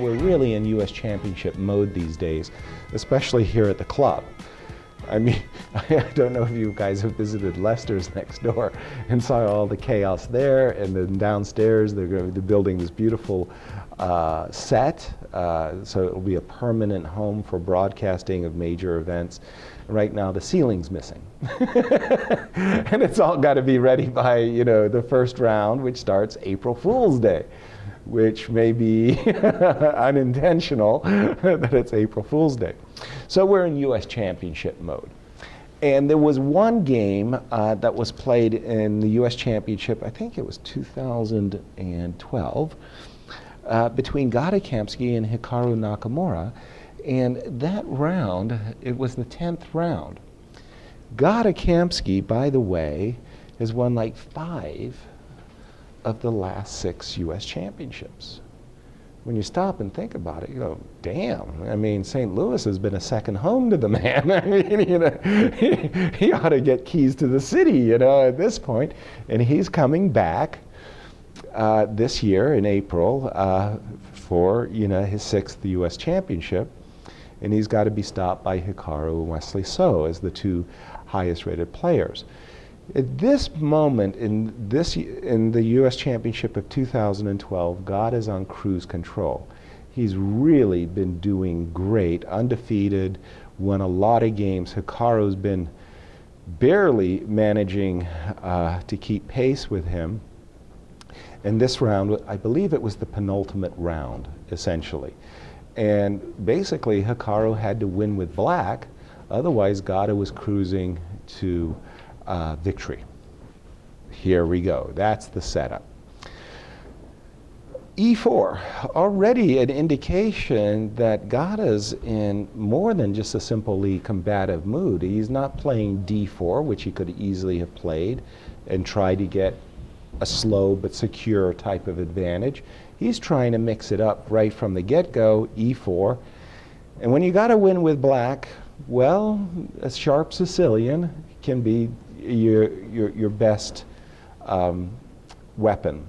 we're really in US Championship mode these days, especially here at the club. I mean, I don't know if you guys have visited Leicester's next door and saw all the chaos there, and then downstairs they're building this beautiful set, so it'll be a permanent home for broadcasting of major events. Right now the ceiling's missing. And it's all got to be ready by, you know, the first round, which starts April Fool's Day, which may be unintentional that it's April Fool's Day. So we're in US Championship mode. And there was one game that was played in the US Championship, I think it was 2012, between Gata Kamsky and Hikaru Nakamura. And that round, it was the 10th round. Gata Kamsky, by the way, has won like 5 of the last 6 US championships. When you stop and think about it, you go, damn, I mean, St. Louis has been a second home to the man. I mean, you know, he ought to get keys to the city, you know, at this point. And he's coming back this year in April for, you know, his 6th US championship. And he's got to be stopped by Hikaru and Wesley So as the 2 highest rated players. At this moment in the US Championship of 2012, Gata's on cruise control. He's really been doing great, undefeated, won a lot of games. Hikaru's been barely managing to keep pace with him. And this round, I believe it was the penultimate round, essentially. And basically, Hikaru had to win with black, otherwise Gata was cruising to victory. Here we go. That's the setup. E4, already an indication that Gata's in more than just a simply combative mood. He's not playing D4, which he could easily have played and tried to get a slow but secure type of advantage. He's trying to mix it up right from the get-go, E4. And when you got to win with black, well, a sharp Sicilian can be your best weapon.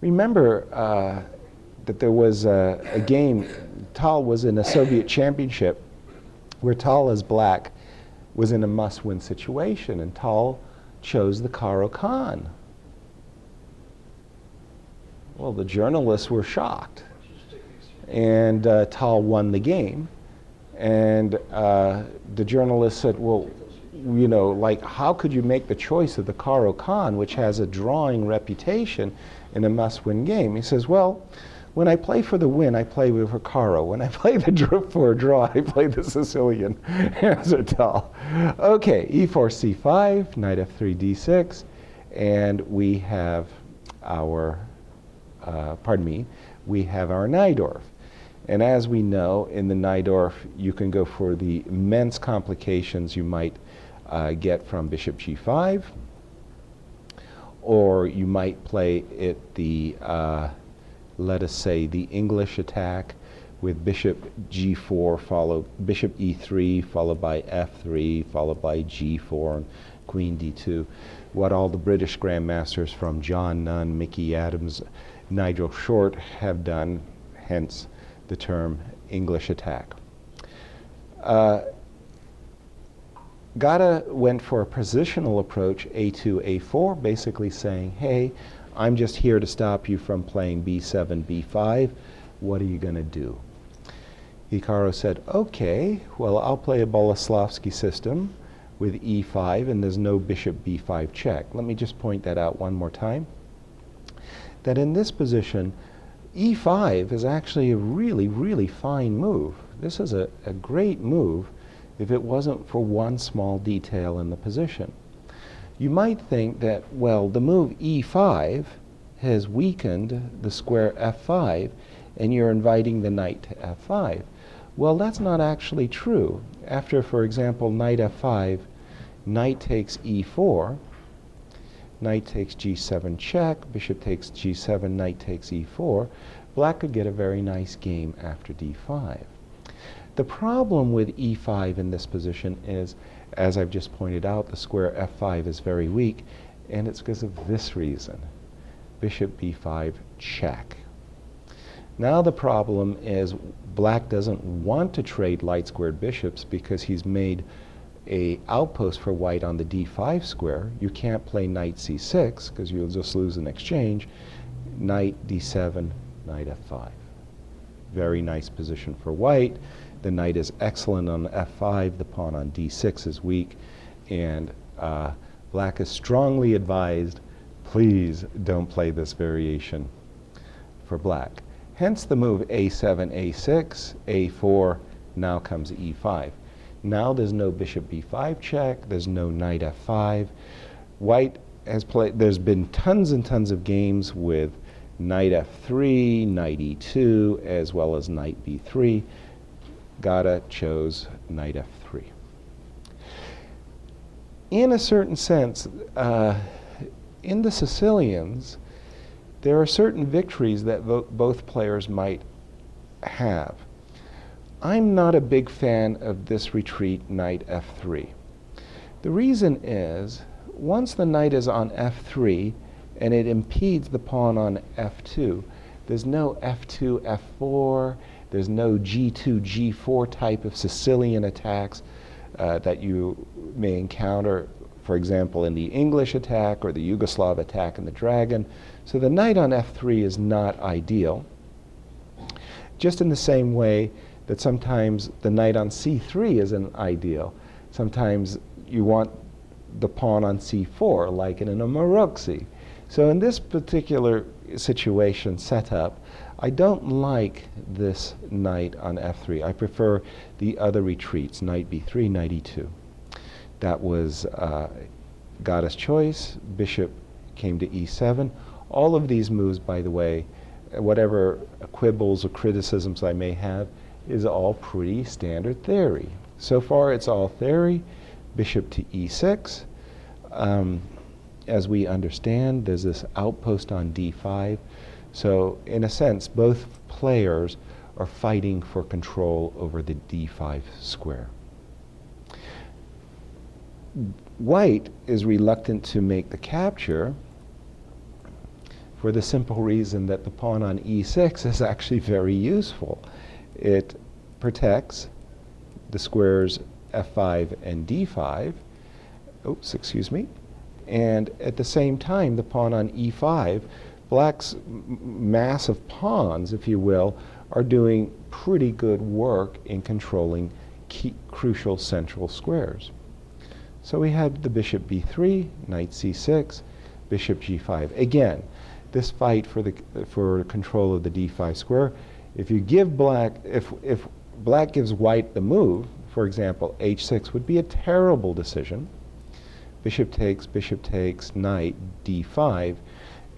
Remember that there was a game, Tal was in a Soviet championship, where Tal as black was in a must-win situation, and Tal chose the Caro-Kann. Well, the journalists were shocked, and Tal won the game. And the journalist said, well, you know, like, how could you make the choice of the Caro-Kann, which has a drawing reputation, in a must-win game? He says, well, when I play for the win, I play with Hikaru. When I play for a draw, I play the Sicilian. Answer Tal. Okay, E4, C5, knight F3, D6, and we have our, we have our Najdorf. And as we know, in the Najdorf, you can go for the immense complications you might get from bishop g5, or you might play it the, let us say, the English attack with bishop g4, bishop e3, followed by f3, followed by g4, and queen d2. What all the British grandmasters from John Nunn, Mickey Adams, Nigel Short have done, hence the term English attack. Gata went for a positional approach, a2, a4, basically saying, hey, I'm just here to stop you from playing b7, b5. What are you going to do? Hikaru said, okay, well, I'll play a Boleslavsky system with e5, and there's no bishop b5 check. Let me just point that out one more time. That in this position, e5 is actually a really, really fine move. This is a great move if it wasn't for one small detail in the position. You might think that, well, the move e5 has weakened the square f5, and you're inviting the knight to f5. Well, that's not actually true. After, for example, knight f5, knight takes e4, knight takes g7 check, bishop takes g7, knight takes e4, black could get a very nice game after d5. The problem with e5 in this position is, as I've just pointed out, the square f5 is very weak, and it's because of this reason. Bishop b5 check. Now the problem is black doesn't want to trade light squared bishops because he's made a outpost for white on the d5 square. You can't play knight c6 because you'll just lose an exchange. Knight d7, knight f5. Very nice position for white. The knight is excellent on f5. The pawn on d6 is weak. And black is strongly advised, please don't play this variation for black. Hence the move a7, a6, a4, now comes e5. Now there's no bishop b5 check, there's no knight f5. White has played, there's been tons and tons of games with knight f3, knight e2, as well as knight b3. Gata chose knight f3. In a certain sense, in the Sicilians, there are certain victories that both players might have. I'm not a big fan of this retreat, knight f3. The reason is, once the knight is on f3 and it impedes the pawn on f2, there's no f2, f4, there's no g2, g4 type of Sicilian attacks that you may encounter, for example, in the English attack or the Yugoslav attack in the Dragon. So the knight on f3 is not ideal. Just in the same way that sometimes the knight on c3 isn't ideal. Sometimes you want the pawn on c4, like in a Maroczy. So in this particular situation setup, I don't like this knight on f3. I prefer the other retreats, knight b3, knight e2. That was Gata's choice. Bishop came to e7. All of these moves, by the way, whatever quibbles or criticisms I may have, is all pretty standard theory. So far, it's all theory. Bishop to e6. As we understand, there's this outpost on d5. So in a sense, both players are fighting for control over the d5 square. White is reluctant to make the capture for the simple reason that the pawn on e6 is actually very useful. It protects the squares f5 and d5. Oops, excuse me. And at the same time, the pawn on e5, black's mass of pawns, if you will, are doing pretty good work in controlling crucial central squares. So we have the bishop b3, knight c6, bishop g5. Again, this fight for control of the d5 square, if you give black, if black gives white the move, for example, h6 would be a terrible decision. Bishop takes, knight d5,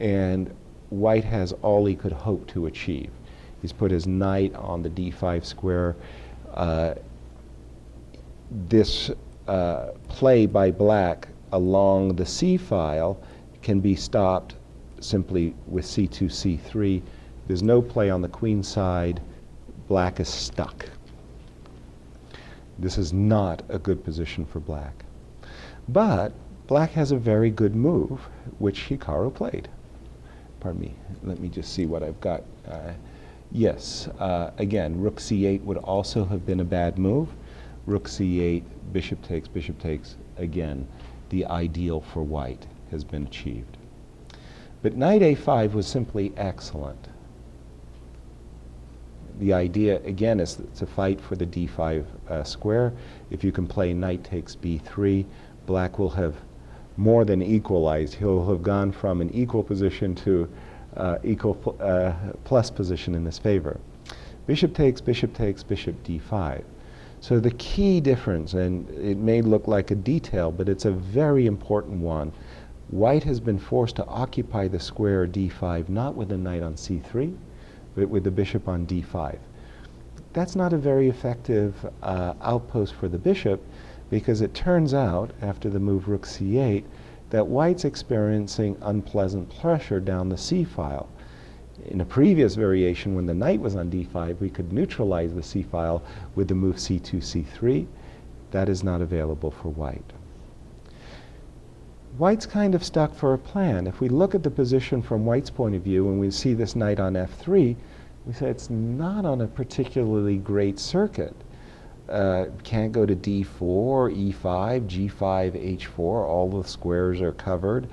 and white has all he could hope to achieve. He's put his knight on the d5 square. This play by black along the c file can be stopped simply with c2, c3. There's no play on the queen side. Black is stuck. This is not a good position for black. But black has a very good move, which Hikaru played. Pardon me. Let me just see what I've got. Yes, again, rook c8 would also have been a bad move. Rook c8, bishop takes. Again, the ideal for white has been achieved. But knight a5 was simply excellent. The idea, again, is to fight for the d5 square. If you can play knight takes b3, black will have more than equalized. He'll have gone from an equal position to equal plus position in his favor. Bishop takes, bishop d5. So the key difference, and it may look like a detail, but it's a very important one. White has been forced to occupy the square d5, not with the knight on c3, but with the bishop on d5. That's not a very effective outpost for the bishop, because it turns out, after the move rook c8, that white's experiencing unpleasant pressure down the c file. In a previous variation, when the knight was on d5, we could neutralize the c file with the move c2, c3. That is not available for white. White's kind of stuck for a plan. If we look at the position from white's point of view, and we see this knight on f3, We say it's not on a particularly great circuit. Can't go to d4, e5, g5, h4. All the squares are covered.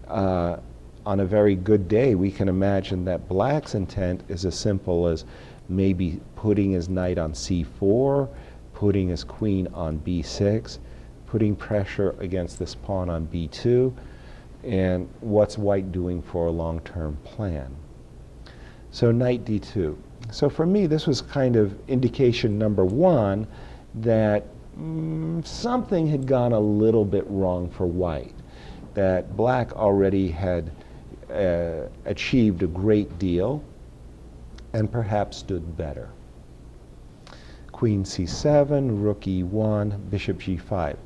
On a very good day, we can imagine that black's intent is as simple as maybe putting his knight on c4, putting his queen on b6, putting pressure against this pawn on b2, and what's white doing for a long-term plan. So knight d2. So for me, this was kind of indication number one that something had gone a little bit wrong for white, that black already had achieved a great deal and perhaps stood better. Queen c7, rook e1, bishop g5.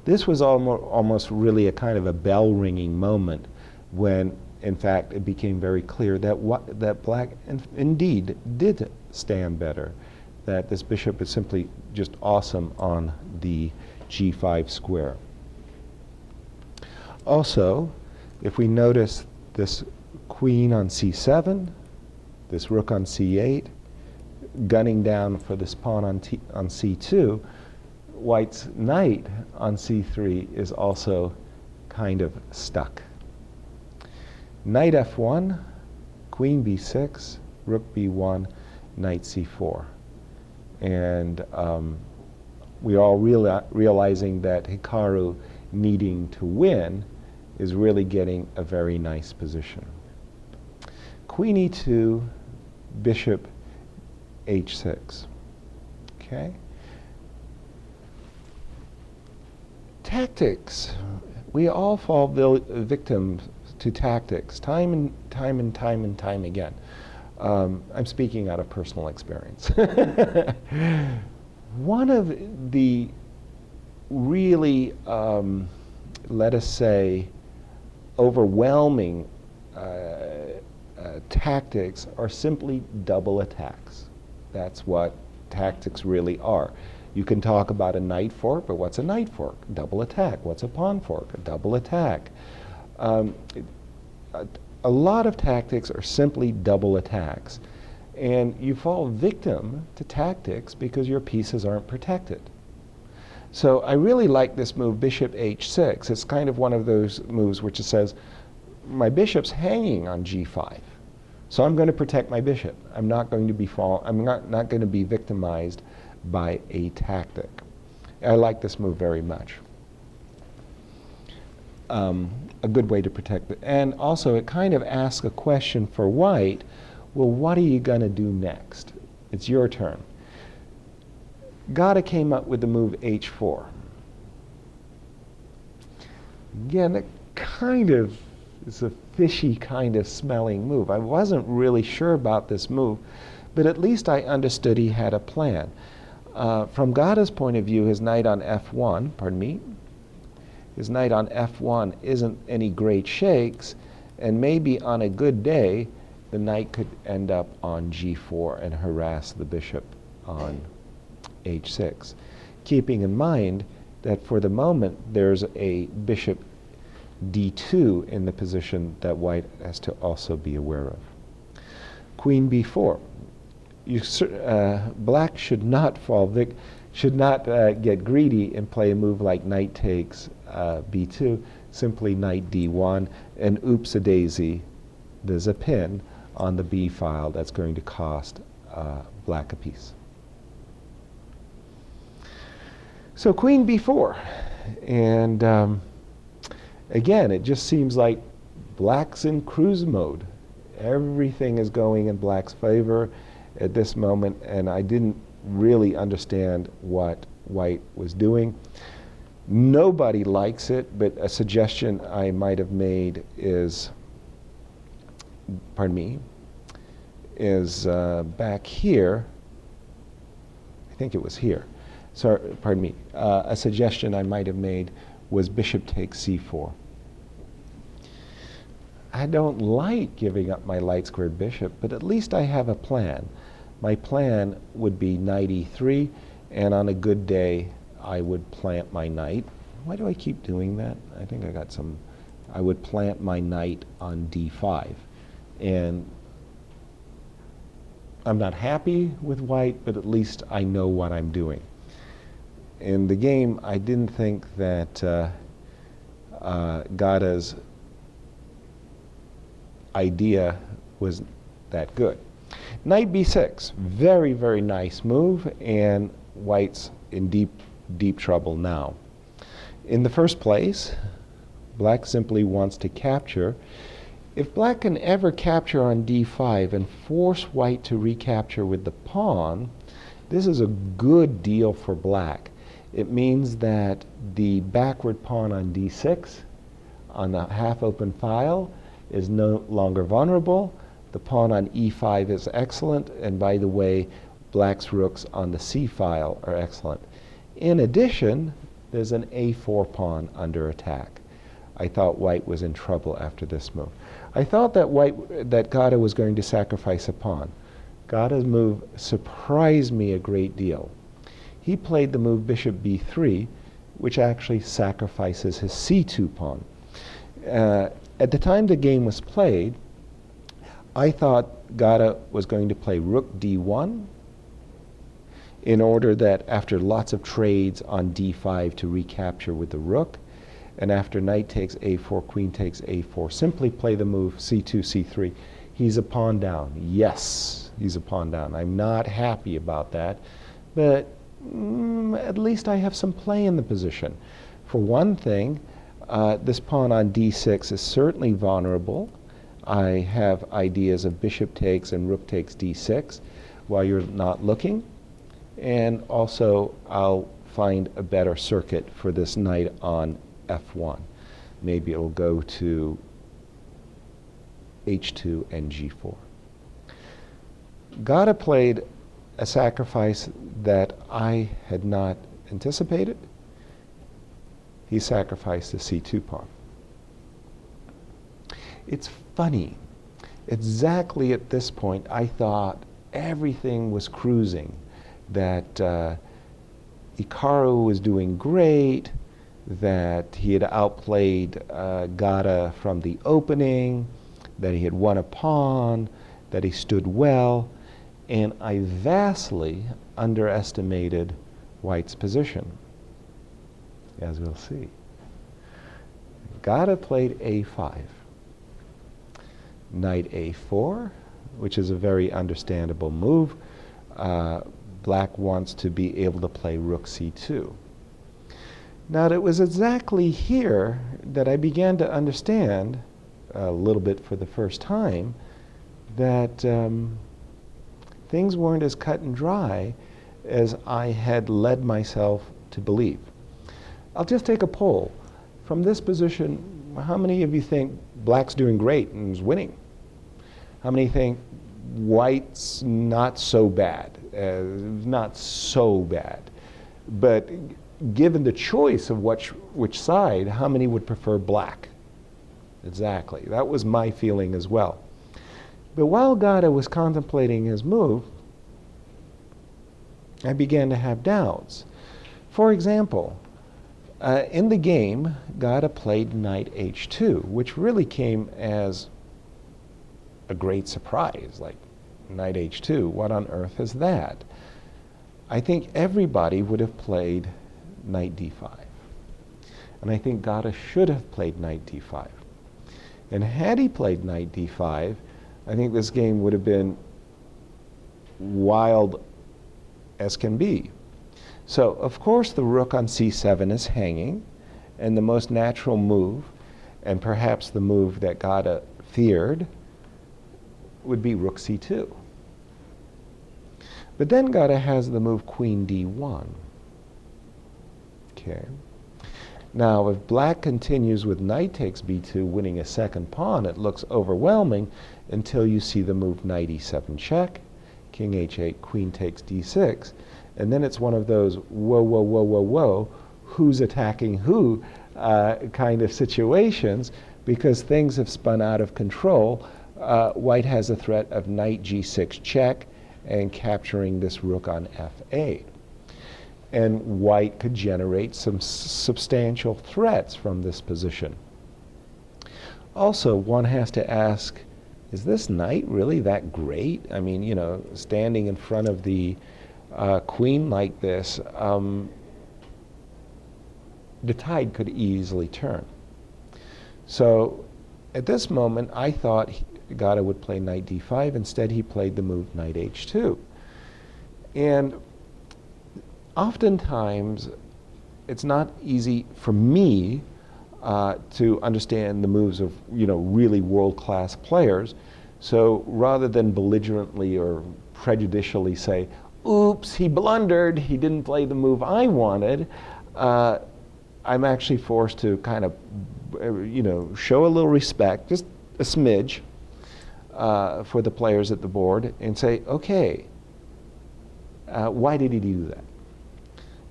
This was almost really a kind of a bell-ringing moment when, in fact, it became very clear that black indeed did stand better, that this bishop is simply just awesome on the g5 square. Also, if we notice this queen on c7, this rook on c8, gunning down for this pawn on c2, white's knight on c3 is also kind of stuck. Knight f1, queen b6, rook b1, knight c4. And we're all realizing that Hikaru, needing to win, is really getting a very nice position. Queen e2, bishop h6. Okay? Tactics. We all fall victim to tactics time and time again. I'm speaking out of personal experience. One of the really, let us say, overwhelming tactics are simply double attacks. That's what tactics really are. You can talk about a knight fork, but what's a knight fork? Double attack. What's a pawn fork? A double attack. A lot of tactics are simply double attacks. And you fall victim to tactics because your pieces aren't protected. So I really like this move, bishop h6. It's kind of one of those moves which says, my bishop's hanging on g5. So I'm going to protect my bishop. I'm not going to be not going to be victimized by a tactic. I like this move very much. A good way to protect it. And also it kind of asks a question for white, well, what are you going to do next? It's your turn. Gata came up with the move h4. Again, it kind of is a fishy kind of smelling move. I wasn't really sure about this move, but at least I understood he had a plan. From Gata's point of view, his knight on f1, pardon me, his knight on f1 isn't any great shakes, and maybe on a good day, the knight could end up on g4 and harass the bishop on h6, keeping in mind that for the moment there's a bishop d2 in the position that white has to also be aware of. Queen b4. Black should not get greedy and play a move like knight takes b2, simply knight d1, and oops-a-daisy, there's a pin on the b file that's going to cost black a piece. So queen b4, and again, it just seems like black's in cruise mode. Everything is going in black's favor at this moment, and I didn't really understand what white was doing. Nobody likes it, but a suggestion I might have made is, pardon me, is back here. I think it was here. Sorry, pardon me. A suggestion I might have made was bishop takes c4. I don't like giving up my light squared bishop, but at least I have a plan. My plan would be knight e3, and on a good day, I would plant my knight. Why do I keep doing that? I think I got some. I would plant my knight on d5. And I'm not happy with white, but at least I know what I'm doing. In the game, I didn't think that Gata's idea was that good. Knight b6, very, very nice move, and white's in deep, deep trouble now. In the first place, black simply wants to capture. If black can ever capture on d5 and force white to recapture with the pawn, this is a good deal for black. It means that the backward pawn on d6 on the half-open file is no longer vulnerable. The pawn on e5 is excellent, and by the way, black's rooks on the c file are excellent. In addition, there's an a4 pawn under attack. I thought white was in trouble after this move. I thought that Gata was going to sacrifice a pawn. Gata's move surprised me a great deal. He played the move bishop b3, which actually sacrifices his c2 pawn. At the time the game was played, I thought Gata was going to play rook d1 in order that after lots of trades on d5 to recapture with the rook, and after knight takes a4, queen takes a4, simply play the move c2, c3. He's a pawn down. Yes, he's a pawn down. I'm not happy about that, but at least I have some play in the position. For one thing, this pawn on d6 is certainly vulnerable. I have ideas of bishop takes and rook takes d6 while you're not looking. And also, I'll find a better circuit for this knight on f1. Maybe it'll go to h2 and g4. Gata played a sacrifice that I had not anticipated. He sacrificed the c2 pawn. It's funny. Exactly at this point, I thought everything was cruising, that Hikaru was doing great, that he had outplayed Gata from the opening, that he had won a pawn, that he stood well, and I vastly underestimated white's position, as we'll see. Gata played a5. Knight a4, which is a very understandable move. Black wants to be able to play rook c2. Now, it was exactly here that I began to understand, a little bit for the first time, that things weren't as cut and dry as I had led myself to believe. I'll just take a poll. From this position, how many of you think black's doing great and is winning? How many think white's not so bad? Not so bad. But given the choice of which side, how many would prefer black? Exactly. That was my feeling as well. But while Gata was contemplating his move, I began to have doubts. For example, in the game, Gata played knight h2, which really came as a great surprise. Like, knight h2, what on earth is that? I think everybody would have played knight d5. And I think Gata should have played knight d5. And had he played knight d5, I think this game would have been wild as can be. So, of course, the rook on c7 is hanging, and the most natural move, and perhaps the move that Gata feared, would be rook c2. But then Gata has the move queen d1. Okay. Now, if black continues with knight takes b2, winning a second pawn, it looks overwhelming until you see the move knight e7 check, king h8, queen takes d6, and then it's one of those whoa, whoa, whoa, whoa, whoa, who's attacking who kind of situations, because things have spun out of control. White has a threat of knight g6 check and capturing this rook on f8. And white could generate some substantial threats from this position. Also, one has to ask is this knight really that great? I mean, you know, standing in front of the queen like this, the tide could easily turn. So at this moment, I thought Gata would play knight d5. Instead, he played the move knight h2. And oftentimes, it's not easy for me to understand the moves of, you know, really world-class players. So rather than belligerently or prejudicially say, oops, he blundered, he didn't play the move I wanted, I'm actually forced to kind of, you know, show a little respect, just a smidge, for the players at the board and say, okay, why did he do that?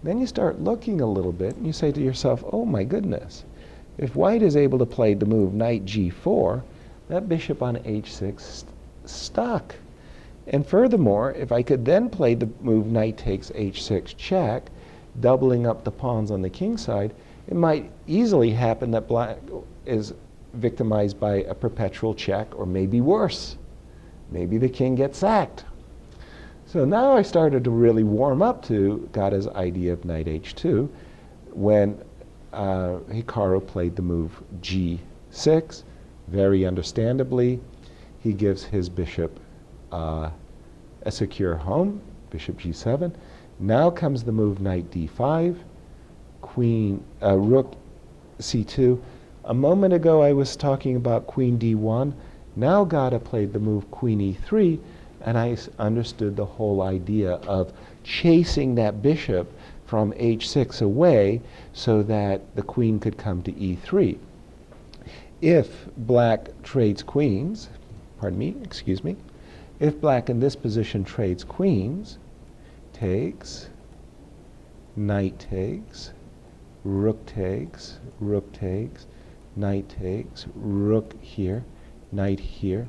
Then you start looking a little bit and you say to yourself, oh my goodness, if white is able to play the move knight g4, that bishop on h6 stuck. And furthermore, if I could then play the move knight takes h6 check, doubling up the pawns on the king side, it might easily happen that black is victimized by a perpetual check, or maybe worse. Maybe the king gets sacked. So now I started to really warm up to Gata's idea of knight h2 when Hikaru played the move g6. Very understandably, he gives his bishop a secure home, bishop g7. Now comes the move knight d5, rook c2. A moment ago I was talking about queen d1. Now Gata played the move queen e3, and I understood the whole idea of chasing that bishop from h6 away so that the queen could come to e3. If black trades queens, if black in this position trades queens, takes, knight takes, rook takes, knight takes, rook here, knight here,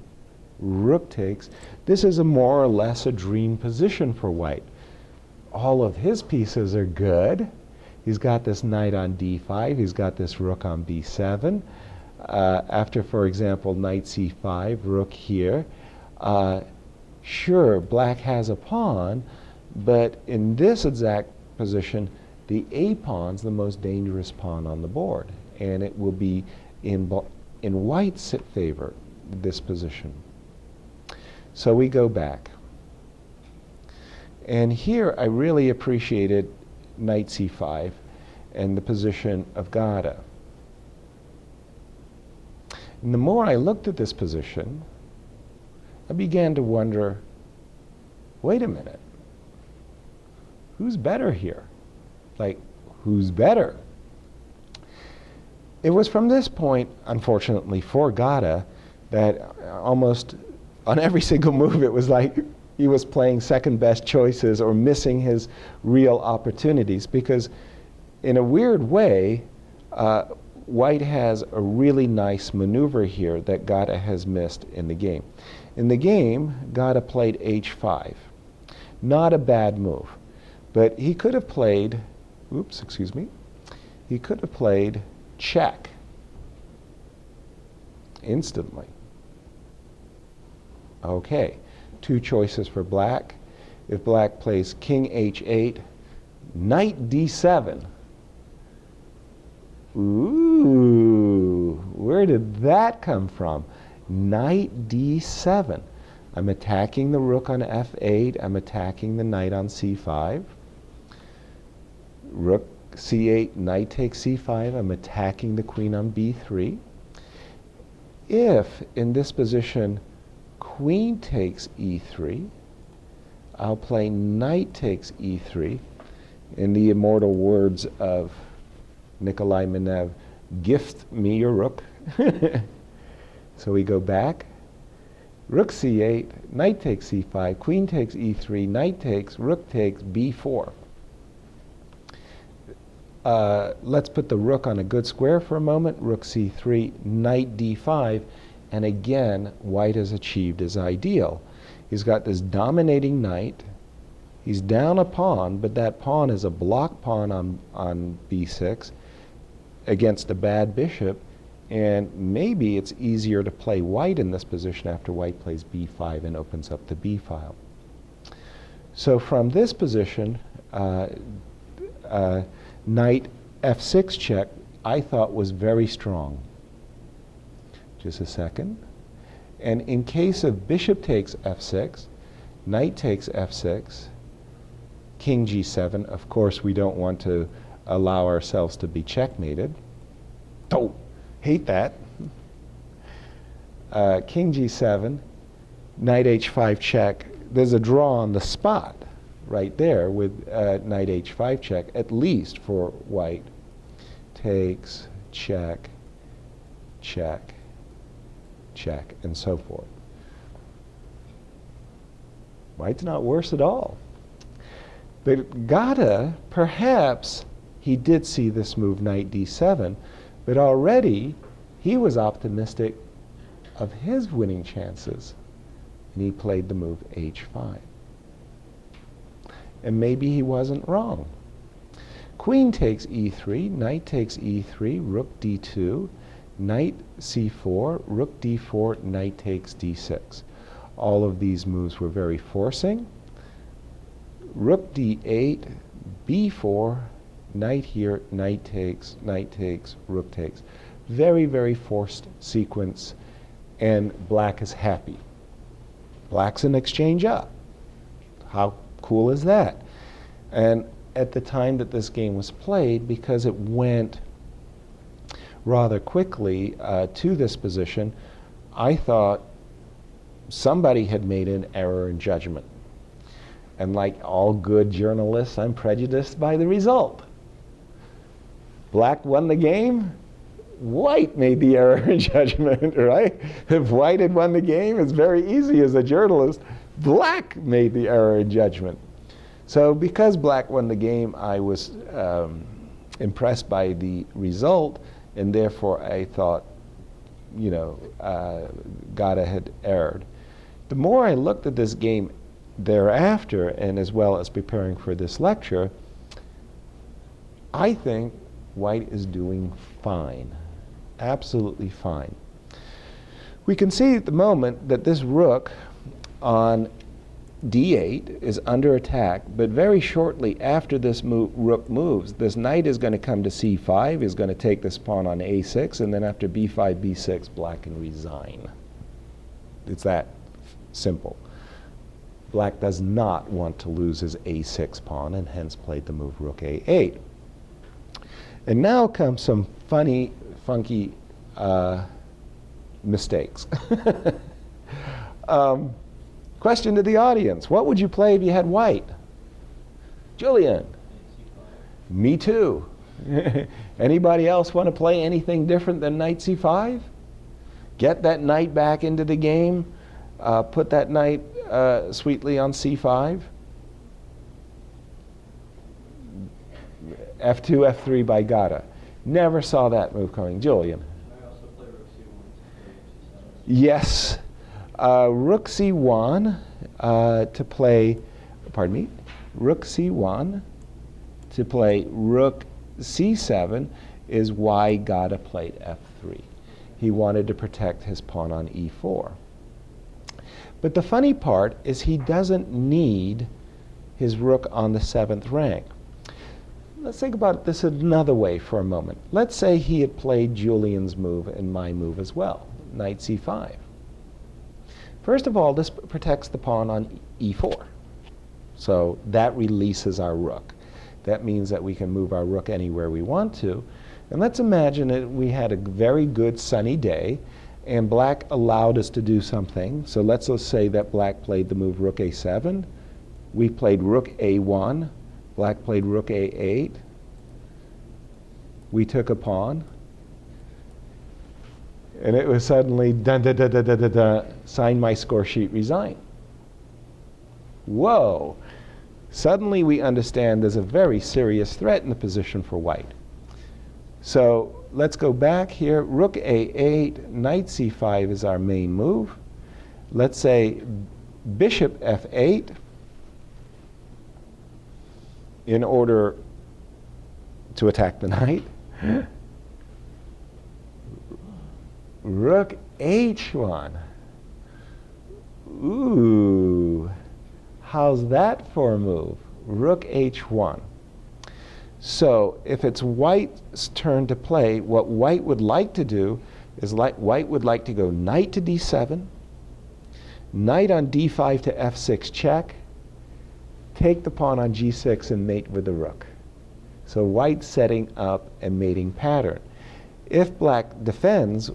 rook takes. This is a more or less a dream position for white. All of his pieces are good. He's got this knight on d5. He's got this rook on b7. After, for example, knight c5, rook here. Sure, black has a pawn, but in this exact position, the a pawn's the most dangerous pawn on the board, and it will be in white's favor, this position. So we go back. And here I really appreciated knight c5 and the position of Gata. And the more I looked at this position, I began to wonder, wait a minute, who's better here? Like, who's better? It was from this point, unfortunately for Gata, that almost on every single move it was like he was playing second best choices or missing his real opportunities, because in a weird way, white has a really nice maneuver here that Gata has missed in the game. In the game, Gata played h5. Not a bad move, but he could have played, he could have played check instantly. Okay, two choices for black. If black plays king h8, knight d7. Ooh, where did that come from? Knight d7. I'm attacking the rook on f8. I'm attacking the knight on c5. Rook c8, knight takes c5. I'm attacking the queen on b3. If, in this position, queen takes e3, I'll play knight takes e3. In the immortal words of Nikolai Minev, gift me your rook. So we go back. Rook c8, knight takes c5, queen takes e3, knight takes, rook takes, b4. Let's put the rook on a good square for a moment. Rook c3, knight d5, and again, white has achieved his ideal. He's got this dominating knight. He's down a pawn, but that pawn is a block pawn on b6 against a bad bishop, And maybe it's easier to play white in this position after white plays b5 and opens up the b file. So from this position, knight f6 check I thought was very strong. Just a second. And in case of bishop takes f6, knight takes f6, king g7, of course we don't want to allow ourselves to be checkmated. Oh, hate that. King g7, knight h5 check. There's a draw on the spot right there with knight h5 check, at least for white. Takes, check, check, check, and so forth. White's not worse at all. But Gata, perhaps he did see this move, knight d7, but already he was optimistic of his winning chances, and he played the move h5. And maybe he wasn't wrong. Queen takes e3, knight takes e3, rook d2, knight c4, rook d4, knight takes d6. All of these moves were very forcing. Rook d8, b4, knight here, knight takes, rook takes. Very, very forced sequence, and black is happy. Black's an exchange up. How cool is that? And at the time that this game was played, because it went rather quickly to this position, I thought somebody had made an error in judgment. And like all good journalists, I'm prejudiced by the result. Black won the game. White made the error in judgment, right? If white had won the game, it's very easy as a journalist. Black made the error in judgment. So because black won the game, I was impressed by the result, and therefore I thought, you know, Gata had erred. The more I looked at this game thereafter, and as well as preparing for this lecture, I think white is doing fine, absolutely fine. We can see at the moment that this rook on d8 is under attack, but very shortly after this rook moves, this knight is going to come to c5, is going to take this pawn on a6, and then after b5, b6, black can resign. It's that simple. Black does not want to lose his a6 pawn, and hence played the move rook a8. And now comes some funny, funky mistakes. Question to the audience. What would you play if you had white? Julian? Me too. Anybody else want to play anything different than knight c5? Get that knight back into the game. Put that knight sweetly on c5. f2, f3 by Gata. Never saw that move coming. Julian? I also play rook c1 to play h7. Yes. Rook c1 to play, pardon me, rook c1 to play rook c7 is why Gata played f3. He wanted to protect his pawn on e4. But the funny part is he doesn't need his rook on the 7th rank. Let's think about this another way for a moment. Let's say he had played Julian's move and my move as well, knight c5. First of all, this protects the pawn on e4. So that releases our rook. That means that we can move our rook anywhere we want to. And let's imagine that we had a very good sunny day, and black allowed us to do something. So let's say that black played the move rook a7. We played rook a1. Black played rook a8. We took a pawn. And it was suddenly, dun, dun, dun, dun, dun, dun, dun, sign my score sheet, resign. Whoa. Suddenly we understand there's a very serious threat in the position for white. So let's go back here. Rook a8, knight c5 is our main move. Let's say bishop f8 in order to attack the knight. Rook h1. Ooh, how's that for a move? Rook h1. So if it's white's turn to play, what white would like to do is white would like to go knight to d7, knight on d5 to f6 check, take the pawn on g6 and mate with the rook. So white's setting up a mating pattern. If black defends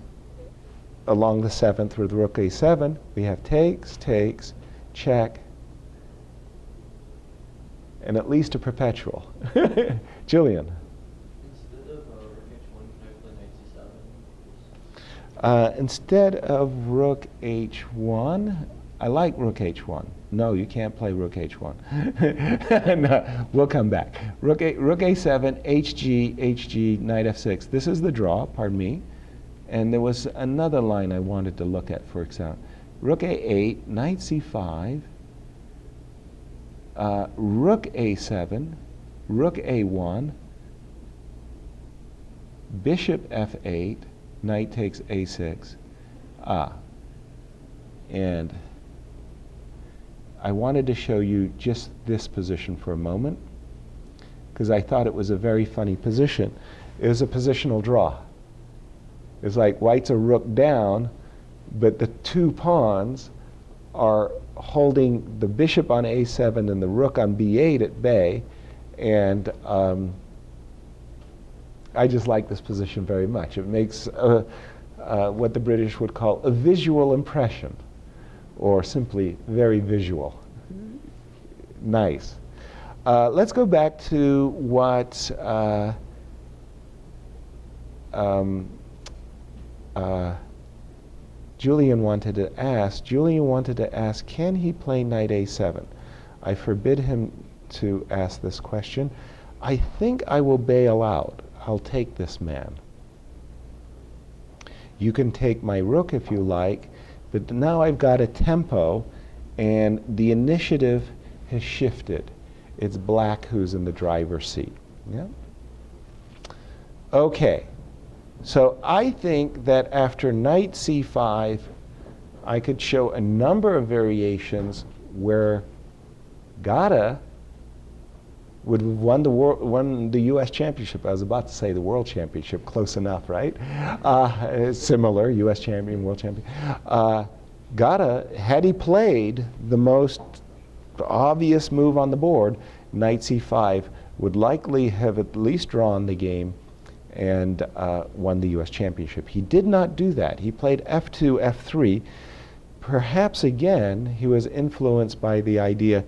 along the 7th with rook a7, we have takes, takes, check, and at least a perpetual. Julian. Instead of rook h1, can I play knight c7? Instead of rook h1, I like rook h1. No, you can't play rook h1. No, we'll come back. Rook a7, hg, hg, knight f6. This is the draw, pardon me. And there was another line I wanted to look at, for example. Rook a8, knight c5, rook a7, rook a1, bishop f8, knight takes a6. And I wanted to show you just this position for a moment, because I thought it was a very funny position. It was a positional draw. It's like white's a rook down, but the two pawns are holding the bishop on a7 and the rook on b8 at bay, and I just like this position very much. It makes what the British would call a visual impression, or simply very visual. Nice. Let's go back to what Julian wanted to ask. Julian wanted to ask, can he play knight a7? I forbid him to ask this question. I think I will bail out. I'll take this man. You can take my rook if you like, but now I've got a tempo, and the initiative has shifted. It's black who's in the driver's seat. Yeah? Okay. So I think that after knight c5, I could show a number of variations where Gata would have won the U.S. championship. I was about to say the world championship, close enough, right? Similar, U.S. champion, world champion. Gata, had he played the most obvious move on the board, knight c5, would likely have at least drawn the game and won the U.S. championship. He did not do that. He played f2, f3. Perhaps again, he was influenced by the idea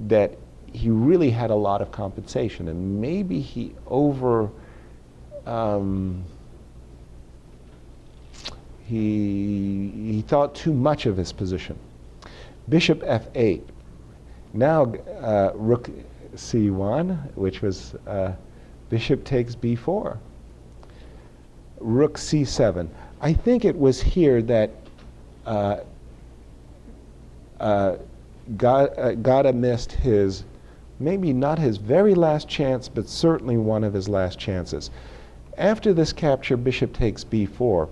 that he really had a lot of compensation, and maybe he he thought too much of his position. Bishop f8. Now rook c1, which was bishop takes b4. Rook c7. I think it was here that Gata missed his, maybe not his very last chance, but certainly one of his last chances. After this capture, bishop takes b4,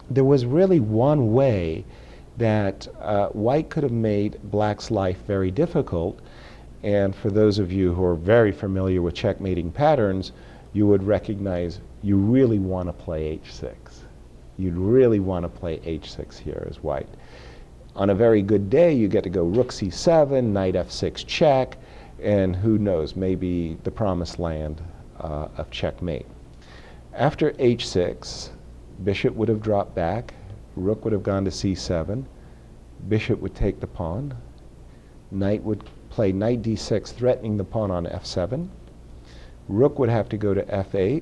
there was really one way that white could have made black's life very difficult. And for those of you who are very familiar with checkmating patterns, you would recognize you really want to play h6. You'd really want to play h6 here as white. On a very good day, you get to go rook c7, knight f6 check, and who knows, maybe the promised land of checkmate. After h6, bishop would have dropped back, rook would have gone to c7, bishop would take the pawn, knight would play knight d6, threatening the pawn on f7. Rook would have to go to f8,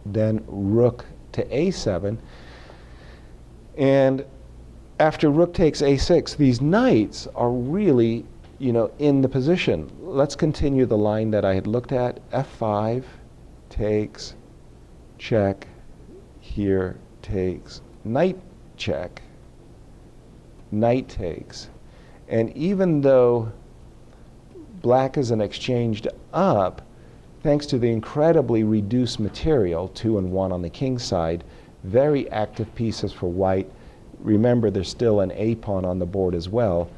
then rook to a7, and after rook takes a6, these knights are really, in the position. Let's continue the line that I had looked at. f5 takes, check, here takes, knight check, knight takes. And even though black is an exchanged up, thanks to the incredibly reduced material, 2 and 1 on the king side, Very active pieces for white. Remember, there's still an A pawn on the board as well.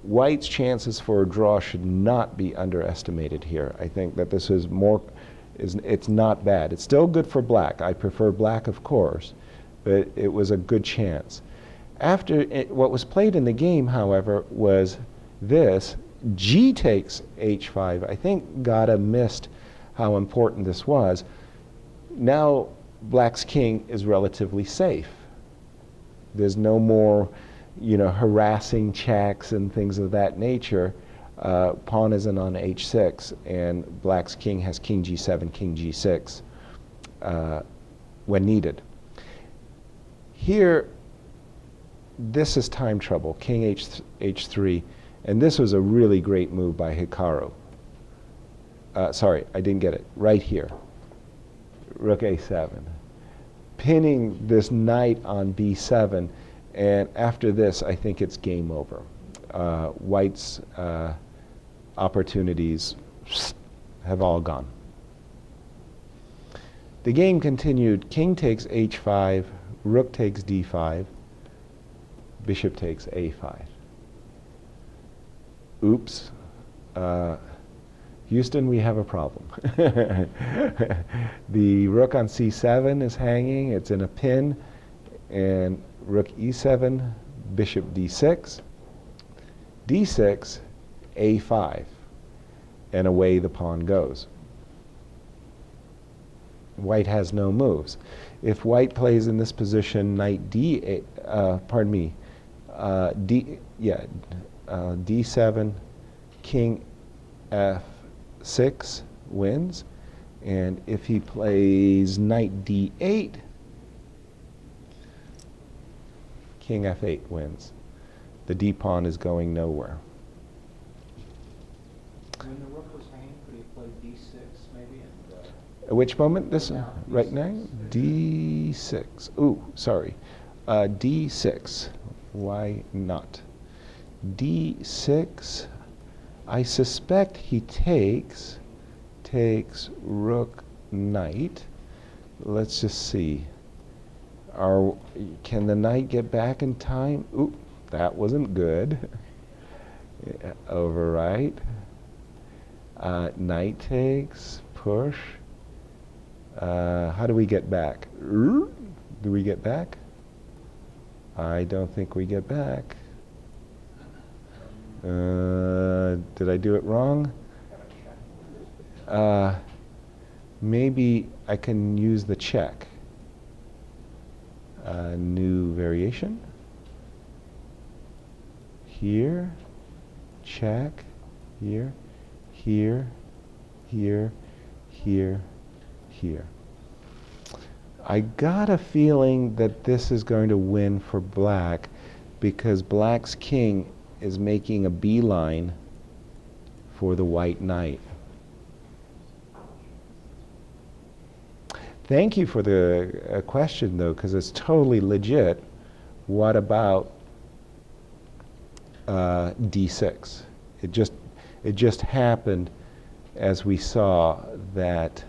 White's chances for a draw should not be underestimated here. I think that this is more, it's not bad. It's still good for black. I prefer black, of course, but it was a good chance. After what was played in the game, however, was this. G takes H5. I think Gata missed how important this was. Now black's king is relatively safe. There's no more, harassing checks and things of that nature. Pawn isn't on H6, and black's king has king G7, king G6 when needed. Here, this is time trouble, king H3, and this was a really great move by Hikaru. Sorry, I didn't get it. Right here, rook A7. Pinning this knight on B7, and after this, I think it's game over. White's opportunities have all gone. The game continued. King takes H5, rook takes D5, bishop takes A5. Oops. Houston, we have a problem. The rook on C7 is hanging. It's in a pin. And rook E7, bishop D6, D6, A5. And away the pawn goes. White has no moves. If white plays in this position, knight D7, king F6 wins, and if he plays knight D8, king F8 wins. The D pawn is going nowhere. When the rook was hanging, could he play D6 maybe? At which moment? This now, right D6. now? D6. Ooh, sorry. D6. Why not? D6. I suspect he takes rook knight. Let's just see. Can the knight get back in time? Ooh, that wasn't good. Overwrite. Knight takes, push. How do we get back? Do we get back? I don't think we get back. Did I do it wrong? Maybe I can use the check. New variation. Here, check, here, here, here, here, here. I got a feeling that this is going to win for black because black's king is making a beeline for the white knight. Thank you for the question, though, because it's totally legit. What about D6? It just happened as we saw that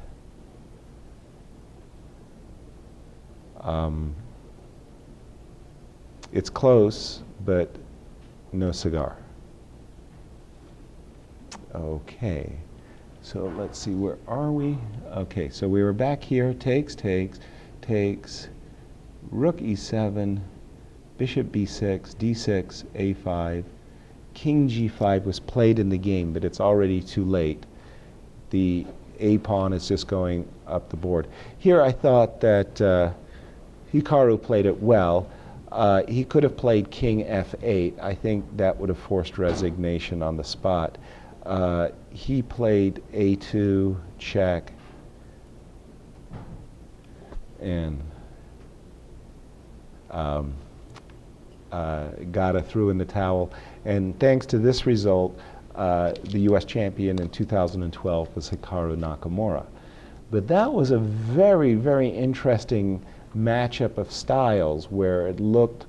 it's close, but no cigar. Okay. So let's see, where are we? Okay, so we were back here. Takes, rook E7, bishop B6, D6, A5. King G5 was played in the game, but it's already too late. The A pawn is just going up the board. Here I thought that Hikaru played it well. He could have played King F8. I think that would have forced resignation on the spot. He played A2, check, and Gata threw in the towel. And thanks to this result, the US champion in 2012 was Hikaru Nakamura. But that was a very, very interesting matchup of styles where it looked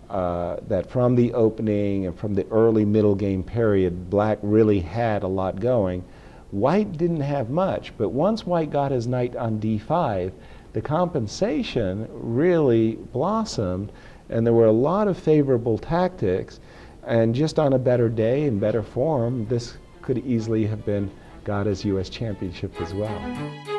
that from the opening and from the early middle game period, black really had a lot going. White didn't have much, but once white got his knight on D5, the compensation really blossomed, and there were a lot of favorable tactics, and just on a better day and better form, this could easily have been Gata's U.S. championship as well.